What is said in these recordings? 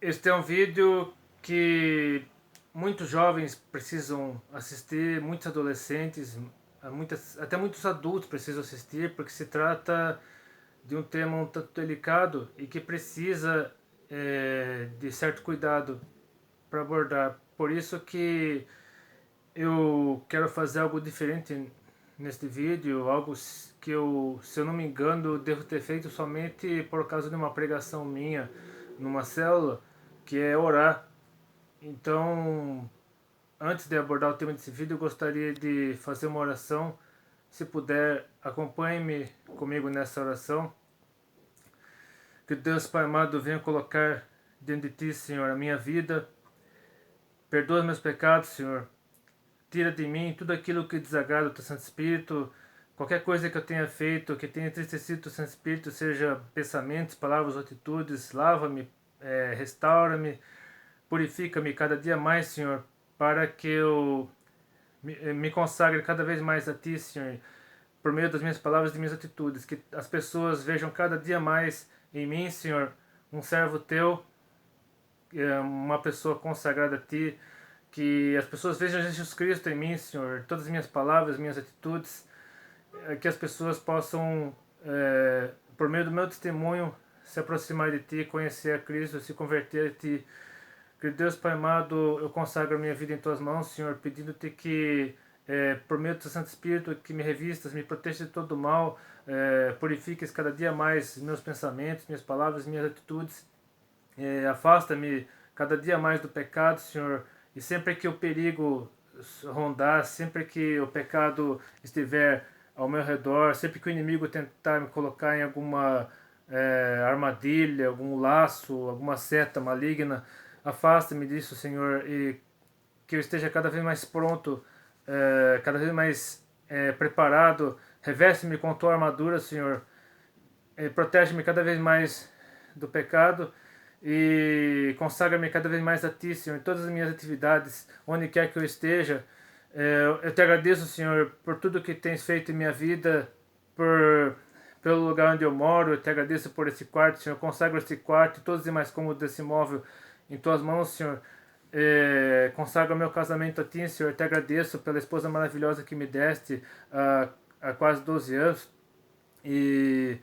Este é um vídeo que muitos jovens precisam assistir, muitos adolescentes, até muitos adultos precisam assistir, porque se trata de um tema um tanto delicado e que precisa de certo cuidado para abordar. Por isso que eu quero fazer algo diferente neste vídeo, algo que eu, se eu não me engano, devo ter feito somente por causa de uma pregação minha numa célula, que é orar. Então, antes de abordar o tema desse vídeo, eu gostaria de fazer uma oração. Se puder, acompanhe-me comigo nessa oração. Que Deus, Pai amado, venha colocar dentro de Ti, Senhor, a minha vida. Perdoa meus pecados, Senhor. Tira de mim tudo aquilo que desagrada o Teu Santo Espírito. Qualquer coisa que eu tenha feito, que tenha entristecido o Teu Santo Espírito, seja pensamentos, palavras ou atitudes, lava-me, restaura-me, purifica-me cada dia mais, Senhor, para que eu me consagre cada vez mais a Ti, Senhor, por meio das minhas palavras e minhas atitudes, que as pessoas vejam cada dia mais em mim, Senhor, um servo Teu, uma pessoa consagrada a Ti, que as pessoas vejam Jesus Cristo em mim, Senhor, todas as minhas palavras, minhas atitudes, que as pessoas possam, por meio do meu testemunho, se aproximar de Ti, conhecer a Cristo, se converter a Ti. Que Deus, Pai amado, eu consagro a minha vida em Tuas mãos, Senhor, pedindo-Te que, por meio do Teu Santo Espírito, que me revistas, me proteja de todo o mal, purifiques cada dia mais meus pensamentos, minhas palavras, minhas atitudes, afasta-me cada dia mais do pecado, Senhor, e sempre que o perigo rondar, sempre que o pecado estiver ao meu redor, sempre que o inimigo tentar me colocar em alguma armadilha, algum laço, alguma seta maligna, afasta-me disso, Senhor, e que eu esteja cada vez mais pronto, cada vez mais preparado. Reveste-me com a tua armadura, Senhor. Protege-me cada vez mais do pecado e consagra-me cada vez mais a Ti, Senhor, em todas as minhas atividades, onde quer que eu esteja. Eu te agradeço, Senhor, por tudo que tens feito em minha vida, pelo lugar onde eu moro. Eu te agradeço por esse quarto, Senhor. Eu consagro esse quarto e todos os demais cômodos desse imóvel em Tuas mãos, Senhor. Consagro meu casamento a Ti, Senhor. Eu te agradeço pela esposa maravilhosa que me deste há quase 12 anos. E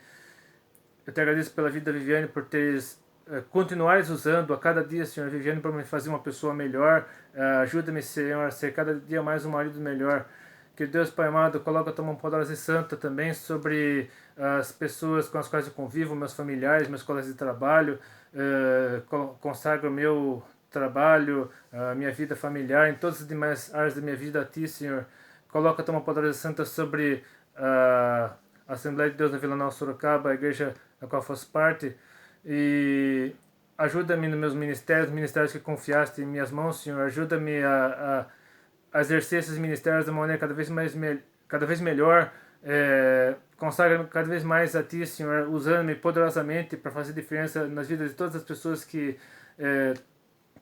eu te agradeço pela vida da Viviane, por teres continuares usando a cada dia, Senhor, Viviane, para me fazer uma pessoa melhor. Ajuda-me, Senhor, a ser cada dia mais um marido melhor. Que Deus, Pai amado, coloque a tua mão poderosa e santa também sobre as pessoas com as quais eu convivo, meus familiares, meus colegas de trabalho. Consagro o meu trabalho, a minha vida familiar, em todas as demais áreas da minha vida a Ti, Senhor. Coloca a tua mão poderosa e santa sobre a Assembleia de Deus da Vila Nova Sorocaba, a igreja da qual faço parte, e ajuda-me nos meus ministérios, ministérios que confiaste em minhas mãos, Senhor. Ajuda-me a exercer esses ministérios de uma maneira cada vez melhor. Consagra-me cada vez mais a Ti, Senhor, usando-me poderosamente para fazer diferença nas vidas de todas as pessoas que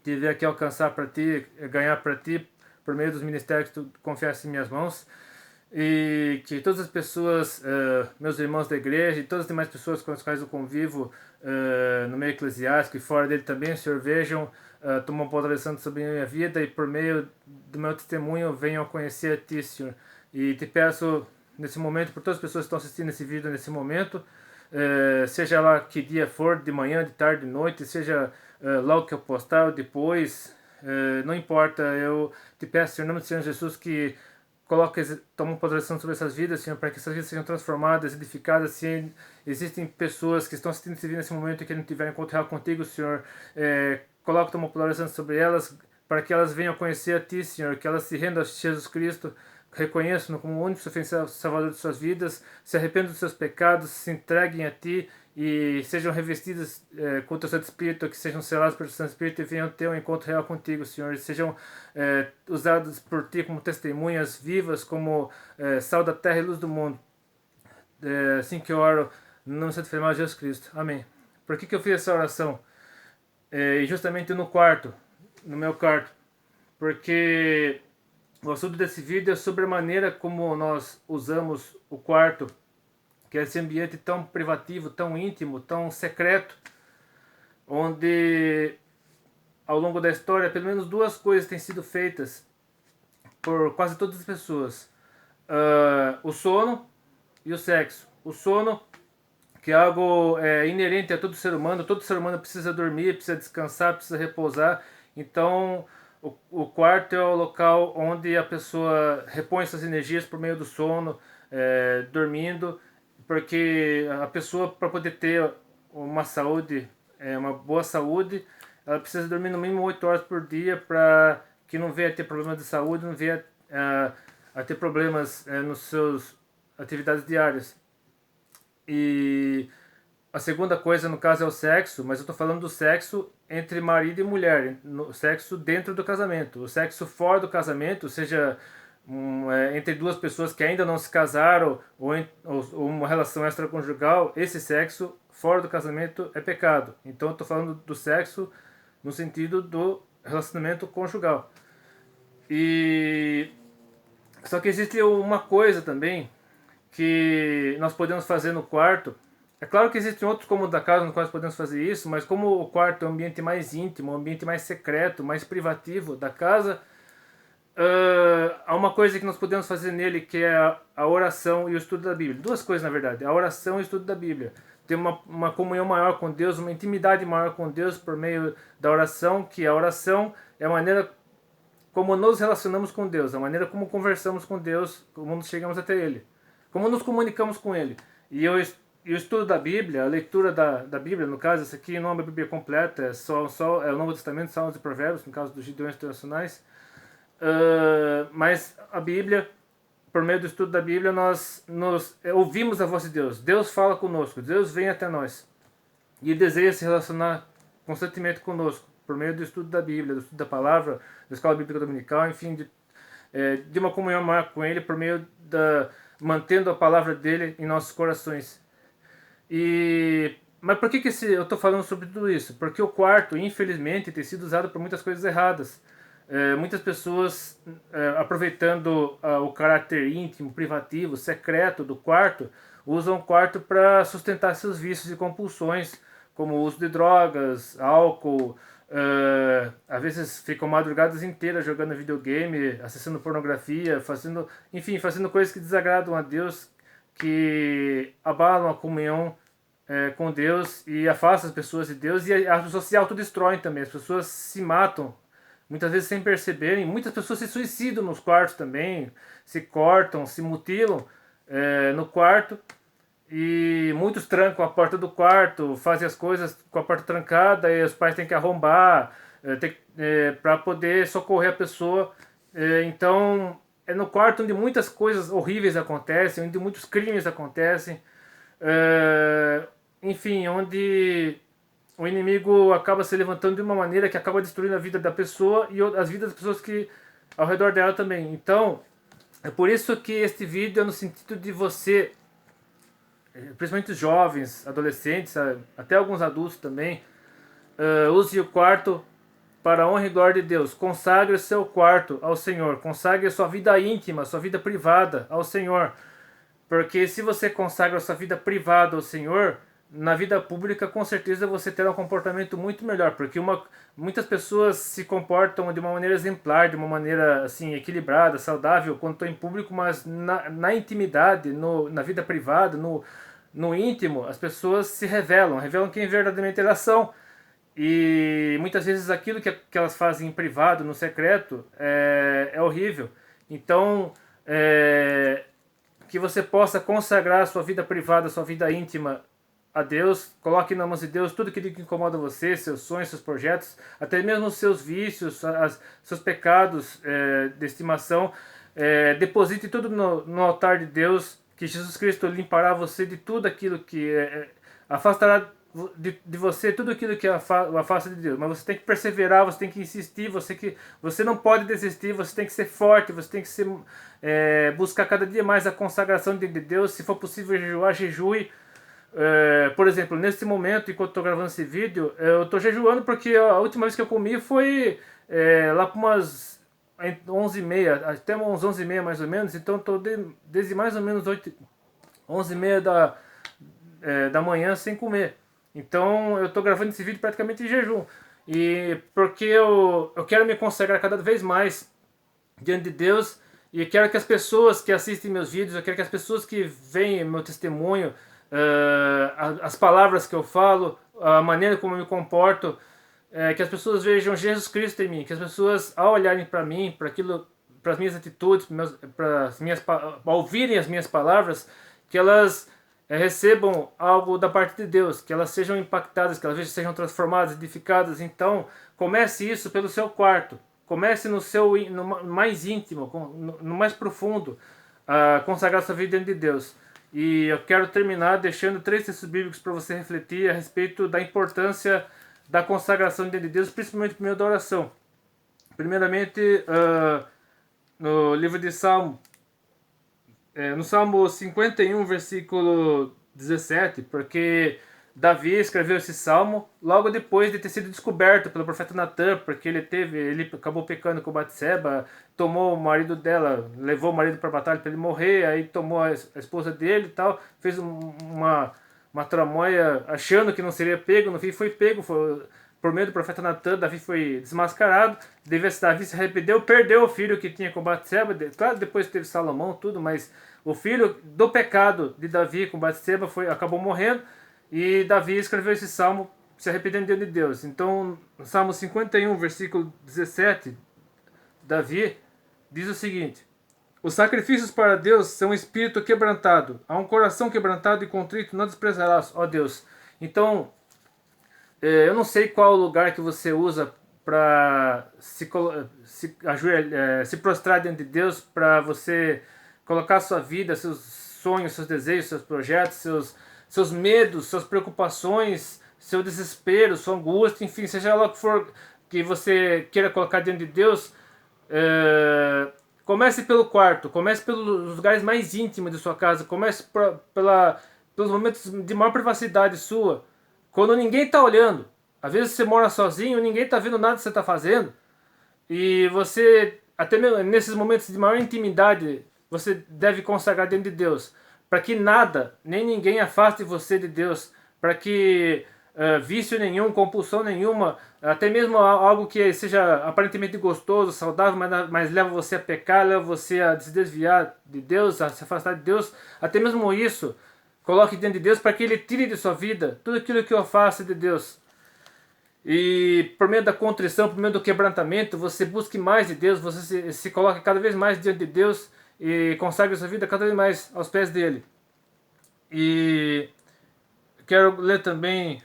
tiver que alcançar para Ti, ganhar para Ti, por meio dos ministérios que Tu confiaste em minhas mãos. E que todas as pessoas, meus irmãos da igreja e todas as demais pessoas com as quais eu convivo no meio eclesiástico e fora dele também, Senhor, vejam, tomam poder santo sobre a minha vida e por meio do meu testemunho venham a conhecer a Ti, Senhor. E te peço nesse momento, por todas as pessoas que estão assistindo esse vídeo nesse momento, seja lá que dia for, de manhã, de tarde, de noite, seja logo que eu postar ou depois, não importa, eu te peço, Senhor, em nome do Senhor Jesus, que toma poderão sobre essas vidas, Senhor, para que essas vidas sejam transformadas, edificadas. Se existem pessoas que estão assistindo esse vídeo nesse momento e que não tiveram encontro real contigo, Senhor, coloca toma poderão sobre elas, para que elas venham conhecer a Ti, Senhor, que elas se rendam a Jesus Cristo, reconheçam-no como o único salvador de suas vidas, se arrependam dos seus pecados, se entreguem a Ti e sejam revestidas com o Teu Santo Espírito, que sejam seladas pelo Santo Espírito e venham ter um encontro real contigo, Senhor, e sejam usadas por Ti como testemunhas vivas, como sal da terra e luz do mundo. Assim que eu oro, no nome do Santo Enfermado de Jesus Cristo. Amém. Por que eu fiz essa oração? E justamente no quarto, no meu quarto, porque o assunto desse vídeo é sobre a maneira como nós usamos o quarto, que é esse ambiente tão privativo, tão íntimo, tão secreto, onde ao longo da história, pelo menos duas coisas têm sido feitas por quase todas as pessoas. O sono e o sexo. O sono, que é algo inerente a todo ser humano precisa dormir, precisa descansar, precisa repousar. Então, o quarto é o local onde a pessoa repõe suas energias por meio do sono, dormindo, porque a pessoa, para poder ter uma saúde, uma boa saúde, ela precisa dormir no mínimo 8 horas por dia para que não venha a ter problemas de saúde, não venha a ter problemas nos seus atividades diárias. E a segunda coisa, no caso, é o sexo, mas eu estou falando do sexo entre marido e mulher, o sexo dentro do casamento. O sexo fora do casamento, seja entre duas pessoas que ainda não se casaram ou uma relação extraconjugal, esse sexo fora do casamento é pecado. Então eu estou falando do sexo no sentido do relacionamento conjugal. E só que existe uma coisa também que nós podemos fazer no quarto. É claro que existem outros cômodos da casa no qual podemos fazer isso, mas como o quarto é um ambiente mais íntimo, um ambiente mais secreto, mais privativo da casa, há uma coisa que nós podemos fazer nele, que é a oração e o estudo da Bíblia. Duas coisas, na verdade: a oração e o estudo da Bíblia. Ter uma comunhão maior com Deus, uma intimidade maior com Deus por meio da oração, que a oração é a maneira como nos relacionamos com Deus, a maneira como conversamos com Deus, como nos chegamos até Ele, como nos comunicamos com Ele. E o estudo da Bíblia, a leitura da Bíblia, no caso, essa aqui não é uma Bíblia completa, é o Novo Testamento, Salmos e Provérbios, no caso dos Gideões Internacionais. Mas a Bíblia, por meio do estudo da Bíblia, nós ouvimos a voz de Deus. Deus fala conosco, Deus vem até nós. E Ele deseja se relacionar constantemente conosco, por meio do estudo da Bíblia, do estudo da palavra, da escola bíblica dominical, enfim, de uma comunhão maior com Ele, por meio mantendo a palavra dele em nossos corações. Mas por que eu estou falando sobre tudo isso? Porque o quarto, infelizmente, tem sido usado por muitas coisas erradas. Muitas pessoas, aproveitando o caráter íntimo, privativo, secreto do quarto, usam o quarto para sustentar seus vícios e compulsões, como o uso de drogas, álcool. Às vezes ficam madrugadas inteiras jogando videogame, acessando pornografia, fazendo coisas que desagradam a Deus, que abalam a comunhão com Deus e afastam as pessoas de Deus, e as pessoas se autodestroem também, as pessoas se matam, muitas vezes sem perceberem. Muitas pessoas se suicidam nos quartos também, se cortam, se mutilam no quarto. E muitos trancam a porta do quarto, fazem as coisas com a porta trancada, e os pais têm que arrombar para poder socorrer a pessoa. Então, é no quarto onde muitas coisas horríveis acontecem, onde muitos crimes acontecem. Enfim, onde o inimigo acaba se levantando de uma maneira que acaba destruindo a vida da pessoa e as vidas das pessoas que ao redor dela também. Então, é por isso que este vídeo é no sentido de você, principalmente os jovens, adolescentes, até alguns adultos também, use o quarto para a honra e glória de Deus. Consagre o seu quarto ao Senhor. Consagre a sua vida íntima, a sua vida privada ao Senhor. Porque se você consagra a sua vida privada ao Senhor, na vida pública, com certeza você terá um comportamento muito melhor. Porque muitas pessoas se comportam de uma maneira exemplar, de uma maneira assim, equilibrada, saudável, quando estão em público, mas na intimidade, na vida privada, no íntimo, as pessoas se revelam quem verdadeiramente elas são. E muitas vezes aquilo que elas fazem em privado, no secreto, é horrível. Então, que você possa consagrar a sua vida privada, a sua vida íntima a Deus. Coloque nas mãos de Deus tudo que incomoda você, seus sonhos, seus projetos, até mesmo os seus vícios, seus pecados de estimação. Deposite tudo no altar de Deus, que Jesus Cristo limpará você de tudo aquilo que afastará de você tudo aquilo que o afasta de Deus. Mas você tem que perseverar, você tem que insistir, você não pode desistir, você tem que ser forte, você tem que buscar cada dia mais a consagração de Deus. Se for possível jejuar, jejue. Por exemplo, nesse momento, enquanto estou gravando esse vídeo, eu estou jejuando porque a última vez que eu comi foi lá para umas 11h30, até uns 11h30 mais ou menos. Então estou desde mais ou menos 11h30 da manhã sem comer. Então eu estou gravando esse vídeo praticamente em jejum. e porque eu quero me consagrar cada vez mais diante de Deus, e quero que as pessoas que assistem meus vídeos, eu quero que as pessoas que veem meu testemunho, as palavras que eu falo, a maneira como eu me comporto, que as pessoas vejam Jesus Cristo em mim, que as pessoas, ao olharem para mim, para aquilo, para as minhas atitudes, para as minhas, ao ouvirem as minhas palavras, que elas recebam algo da parte de Deus, que elas sejam impactadas, que elas sejam transformadas, edificadas. Então, comece isso pelo seu quarto. Comece no mais íntimo, no mais profundo, a consagrar sua vida diante de Deus. E eu quero terminar deixando 3 textos bíblicos para você refletir a respeito da importância da consagração diante de Deus, principalmente por meio da oração. Primeiramente, no livro de Salmo, no Salmo 51, versículo 17, porque Davi escreveu esse salmo logo depois de ter sido descoberto pelo profeta Natan, porque ele acabou pecando com Batseba, tomou o marido dela, levou o marido para a batalha para ele morrer, aí tomou a esposa dele e tal, fez uma tramóia achando que não seria pego, no fim foi pego, por meio do profeta Natan. Davi foi desmascarado, Davi se arrependeu, perdeu o filho que tinha com Batseba, claro, depois teve Salomão, tudo, mas o filho do pecado de Davi com Batseba acabou morrendo, e Davi escreveu esse salmo se arrependendo diante de Deus. Então, no Salmo 51, versículo 17, Davi diz o seguinte: os sacrifícios para Deus são um espírito quebrantado, a um coração quebrantado e contrito não desprezarás, ó Deus. Então, eu não sei qual lugar que você usa para se prostrar diante de Deus, para você colocar sua vida, seus sonhos, seus desejos, seus projetos, seus medos, suas preocupações, seu desespero, sua angústia, enfim, seja lá o que for que você queira colocar diante de Deus. Comece pelo quarto, comece pelos lugares mais íntimos de sua casa, comece pelos momentos de maior privacidade sua, quando ninguém está olhando. Às vezes você mora sozinho, ninguém está vendo nada que você está fazendo, e você, até mesmo nesses momentos de maior intimidade, você deve consagrar diante de Deus, para que nada, nem ninguém afaste você de Deus, para que vício nenhum, compulsão nenhuma, até mesmo algo que seja aparentemente gostoso, saudável, mas leva você a pecar, leva você a se desviar de Deus, a se afastar de Deus, até mesmo isso, coloque diante de Deus para que Ele tire de sua vida tudo aquilo que o afasta de Deus. E por meio da contrição, por meio do quebrantamento, você busque mais de Deus, você se coloque cada vez mais diante de Deus e consagre sua vida cada vez mais aos pés dele. E quero ler também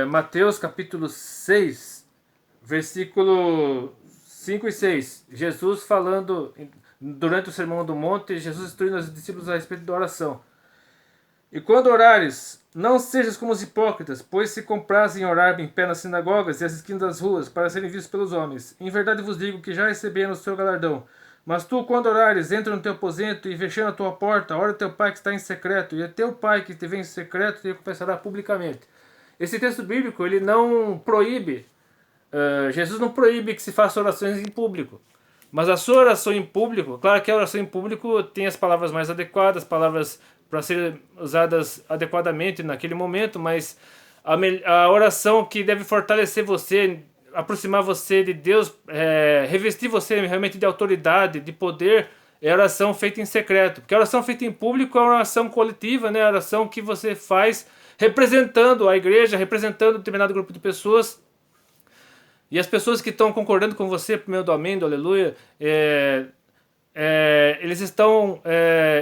Mateus capítulo 6, versículo 5 e 6. Jesus falando durante o Sermão do Monte, Jesus instruindo os discípulos a respeito da oração. E quando orares, não sejas como os hipócritas, pois se comprazem em orar em pé nas sinagogas e às esquinas das ruas, para serem vistos pelos homens. Em verdade vos digo que já receberam o seu galardão. Mas tu, quando orares, entra no teu aposento e fechando a tua porta, ora teu pai que está em secreto, e é teu pai que te vem em secreto te confessará publicamente. Esse texto bíblico, ele não proíbe, Jesus não proíbe que se faça orações em público. Mas a sua oração em público, claro que a oração em público tem as palavras mais adequadas, palavras para serem usadas adequadamente naquele momento, mas a oração que deve fortalecer você, aproximar você de Deus, revestir você realmente de autoridade, de poder, é a oração feita em secreto. Porque a oração feita em público é uma oração coletiva, né? A oração que você faz representando a igreja, representando um determinado grupo de pessoas. E as pessoas que estão concordando com você por meio do amém, do aleluia, eles estão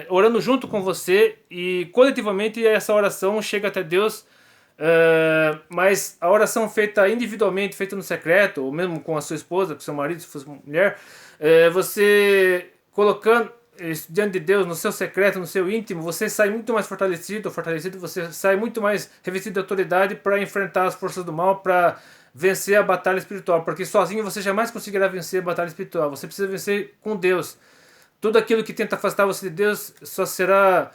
orando junto com você, e coletivamente essa oração chega até Deus. Mas a oração feita individualmente, feita no secreto, ou mesmo com a sua esposa, com seu marido, se fosse mulher, você colocando diante de Deus, no seu secreto, no seu íntimo, você sai muito mais fortalecido, você sai muito mais revestido de autoridade para enfrentar as forças do mal, para vencer a batalha espiritual, porque sozinho você jamais conseguirá vencer a batalha espiritual. Você precisa vencer com Deus. Tudo aquilo que tenta afastar você de Deus só será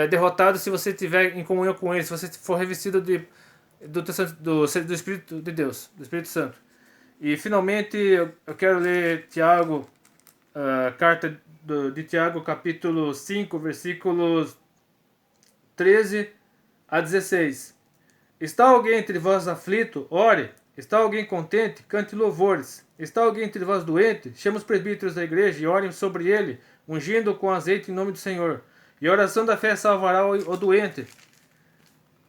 derrotado se você estiver em comunhão com Ele, se você for revestido do Espírito de Deus, do Espírito Santo. E finalmente eu quero ler Tiago, a carta de Tiago, capítulo 5, versículos 13 a 16. Está alguém entre vós aflito? Ore. Está alguém contente? Cante louvores. Está alguém entre vós doente? Chama os presbíteros da igreja e orem sobre ele, ungindo-o com azeite em nome do Senhor. E a oração da fé salvará o doente,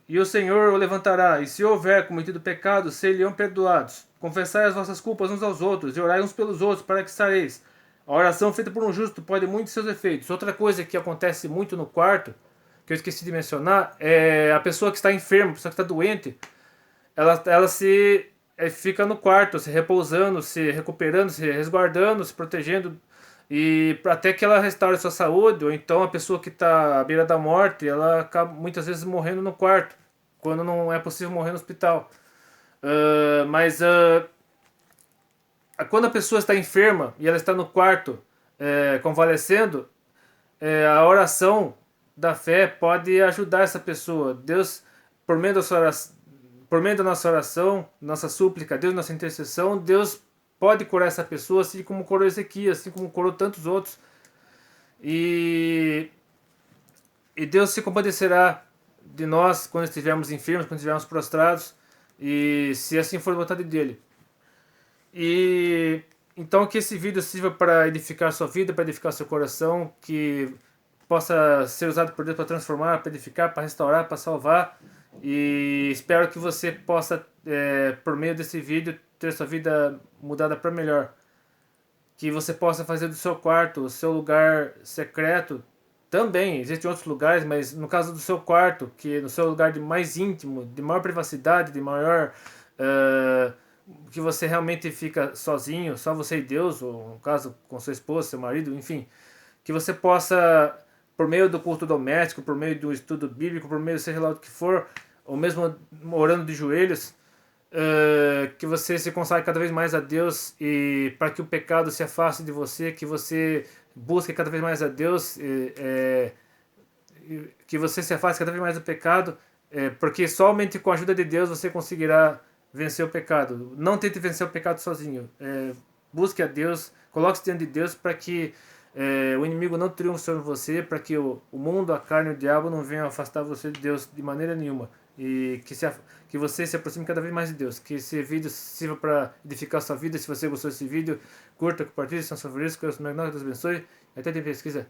e o Senhor o levantará. E se houver cometido pecado, serão perdoados. Confessai as vossas culpas uns aos outros, e orai uns pelos outros, para que sareis. A oração feita por um justo pode muito seus efeitos. Outra coisa que acontece muito no quarto, que eu esqueci de mencionar, é a pessoa que está enferma, a pessoa que está doente, ela fica no quarto, se repousando, se recuperando, se resguardando, se protegendo, e até que ela restaure sua saúde. Ou então a pessoa que está à beira da morte, ela acaba muitas vezes morrendo no quarto, quando não é possível morrer no hospital. Mas quando a pessoa está enferma e ela está no quarto convalescendo, a oração da fé pode ajudar essa pessoa. Deus, por meio da sua oração, por meio da nossa oração, nossa súplica, Deus, nossa intercessão, Deus pode curar essa pessoa, assim como curou Ezequias, assim como curou tantos outros. E, e Deus se compadecerá de nós quando estivermos enfermos, quando estivermos prostrados, e se assim for a vontade dele. E então que esse vídeo sirva para edificar sua vida, para edificar seu coração, que possa ser usado por Deus para transformar, para edificar, para restaurar, para salvar. E espero que você possa, por meio desse vídeo, ter sua vida mudada para melhor. Que você possa fazer do seu quarto o seu lugar secreto. Também existem outros lugares, mas no caso do seu quarto, que no seu lugar de mais íntimo, de maior privacidade, de maior que você realmente fica sozinho, só você e Deus, ou no caso com sua esposa, seu marido, enfim, que você possa, por meio do culto doméstico, por meio do estudo bíblico, por meio, seja lá o que for, ou mesmo orando de joelhos, que você se consagre cada vez mais a Deus, e para que o pecado se afaste de você, que você busque cada vez mais a Deus, que você se afaste cada vez mais do pecado, porque somente com a ajuda de Deus você conseguirá vencer o pecado. Não tente vencer o pecado sozinho. Busque a Deus, coloque-se diante de Deus para que o inimigo não triunfe sobre você, para que o mundo, a carne e o diabo não venham afastar você de Deus de maneira nenhuma. E que você se aproxime cada vez mais de Deus. Que esse vídeo sirva para edificar a sua vida. Se você gostou desse vídeo, curta, compartilhe, são favoritos. Que o Senhor Deus abençoe. E até de pesquisa.